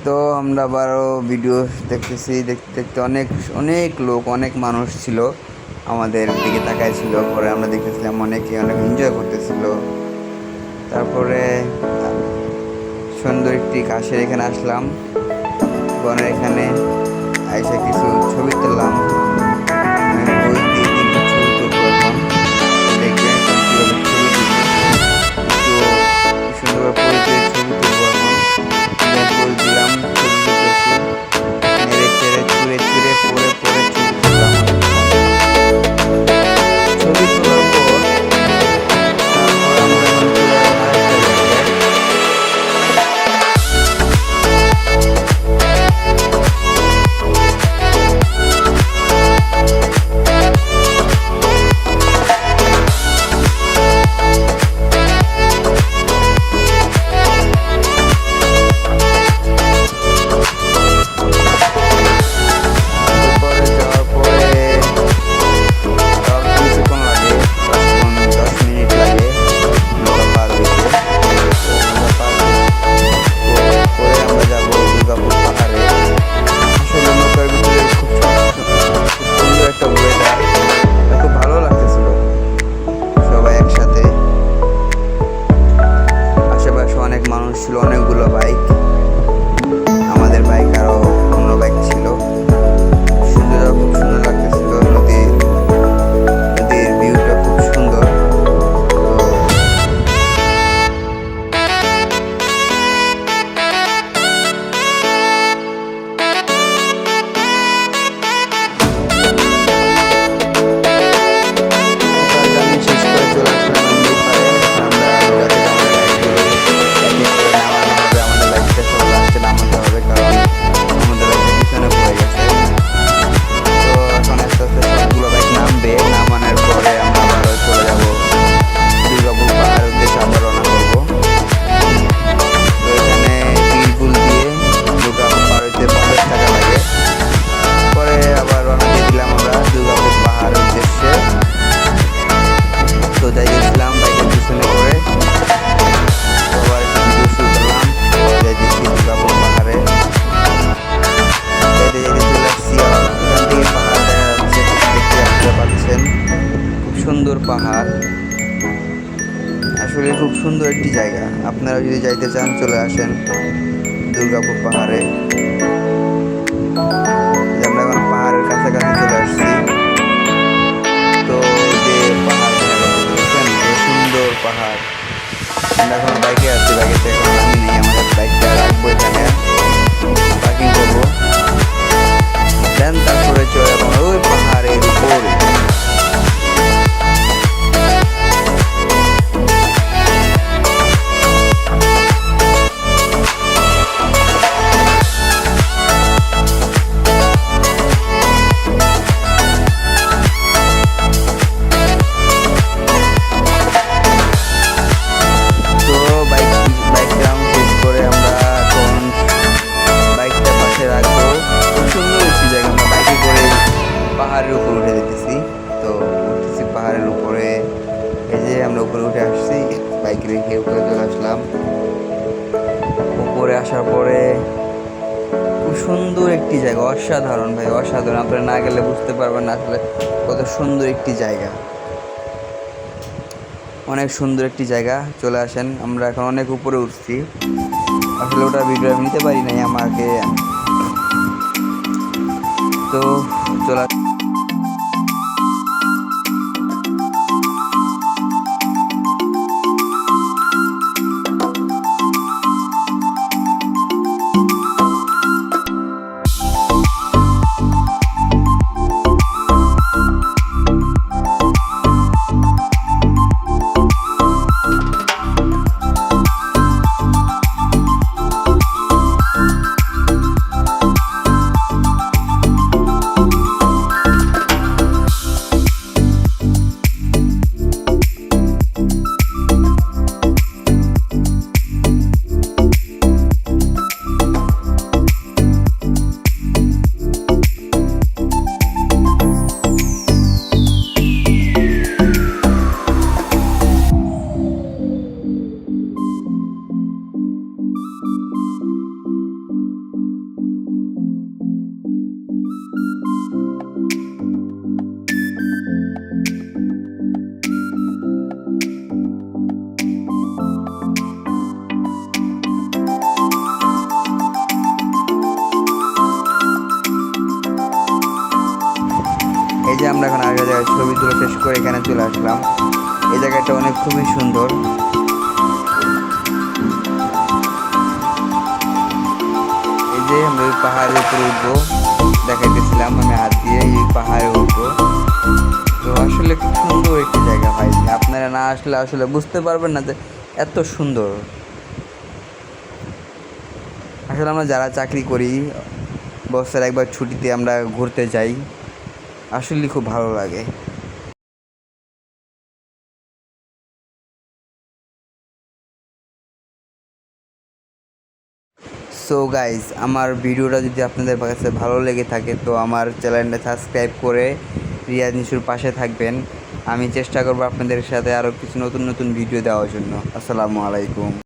তো আমরা আবারও ভিডিও দেখতেছি, দেখতে দেখতে অনেক অনেক লোক, অনেক মানুষ ছিল আমাদের দিকে তাকায় ছিল। পরে আমরা দেখতেছিলাম অনেকে অনেক এনজয় করতেছিল। তারপরে সুন্দর একটি ঘাসের এখানে আসলাম, বনের এখানে আইসা কিছু ছবি তুললাম। আমি পোজ দিয়ে কিন্তু ছবি তুলবো এখন, দেখবেন কীভাবে ছবি তুলবো। একটু সুন্দর পোজ দিয়ে ছবি তুলবো এখন। পোজ দিলাম, ছবি তুলতেছি, নেড়ে চেড়ে চুড়ে চুড়ে পরে পরে ছবি তুললাম। ছবি তোলার পর তারপর আমরা এখন চলে গেলাম আরেকটা জায়গায়। ছিল অনেকগুলো বাইক, আমাদের বাইক আরো অন্য বাইক ছিল। সুন্দর, খুব সুন্দর লাগতেছিল। নদীর ভিউটা খুব সুন্দর। শেষ করে চলে আসলাম নদীর পাড়ে। নামাতে হবে, কারণ আমাদের বাইকটা পিছনে পড়ে গেছে। তো এখন আস্তে আস্তে সবগুলো বাইক নামবে। নামানোর পরে আমরা আবারও চলে যাব দুর্গাপুর পাহাড়ের উদ্দেশ্যে, আবার রওনা করবো। তো এখানে বিলপুল দিয়ে দুর্গাপুর পার হইতে 50 টাকা লাগে। পরে আবার রওনা দিয়ে দিলাম আমরা দুর্গাপুর পাহাড়ের উদ্দেশ্যে। তো যাই গেছিলাম বাইকের পিছনে করে, আবার একটু ভিডিও শুরু করলাম। যাই দিচ্ছি দুর্গাপুর পাহাড়ে, যাইতে যাইতে চলে আসছি। এখান থেকে পাহাড় দেখা যাচ্ছে, দেখতে আসতে পাচ্ছেন। খুব সুন্দর পাহাড়, আসলে খুব সুন্দর একটি জায়গা। আপনারা যদি যাইতে চান চলে আসেন দুর্গাপুর পাহাড়ে। আমরা এখন পাহাড়ের কাছাকাছি চলে আসছি। তো যে পাহাড় দেখছেন, সুন্দর পাহাড়। আমরা এখন বাইকে আছি, বাইকেতে এখন নামি নেই। আমাদের বাইকটা রাখবো এখানে, পার্কিং করবো, দেন তারপরে চলে যাবো ওই পাহাড়ের উপরে। পাহাড়ের উপর উঠে যেতেছি। তো উঠতেছি পাহাড়ের উপরে, এই যে আমরা উপরে উঠে আসছি, বাইক রেখে উপরে চলে আসলাম। উপরে আসার পরে খুব সুন্দর একটি জায়গা, অসাধারণ ভাই, অসাধারণ। আপনারা না গেলে বুঝতে পারবেন না আসলে কত সুন্দর একটি জায়গা, অনেক সুন্দর একটি জায়গা। চলে আসেন, আমরা এখন অনেক উপরে উঠছি। আসলে ওটা ভিডিও আমি নিতে পারি নাই আমাকে। তো চলে জায়গায় ছবি তুলে শেষ করে এখানে চলে আসলাম। এই জায়গাটা অনেক খুবই সুন্দর। এই যে আমরা ওই পাহাড়ের উপরে উঠবো, দেখাইতেছিলাম আমি হাত দিয়ে এই পাহাড়ে উঠবো। তো আসলে খুব সুন্দর একটি জায়গা ভাই, আপনারা না আসলে আসলে বুঝতে পারবেন না যে এত সুন্দর। আসলে আমরা যারা চাকরি করি বছরে একবার ছুটিতে আমরা ঘুরতে যাই, আসলে খুব ভালো লাগে। সো গাইজ, আমার ভিডিওটা যদি আপনাদের কাছে ভালো লেগে থাকে তো আমার চ্যানেলটা সাবস্ক্রাইব করে রিয়াজ নিশুর পাশে থাকবেন। আমি চেষ্টা করবো আপনাদের সাথে আরও কিছু নতুন নতুন ভিডিও দেওয়ার জন্য। আসসালামু আলাইকুম।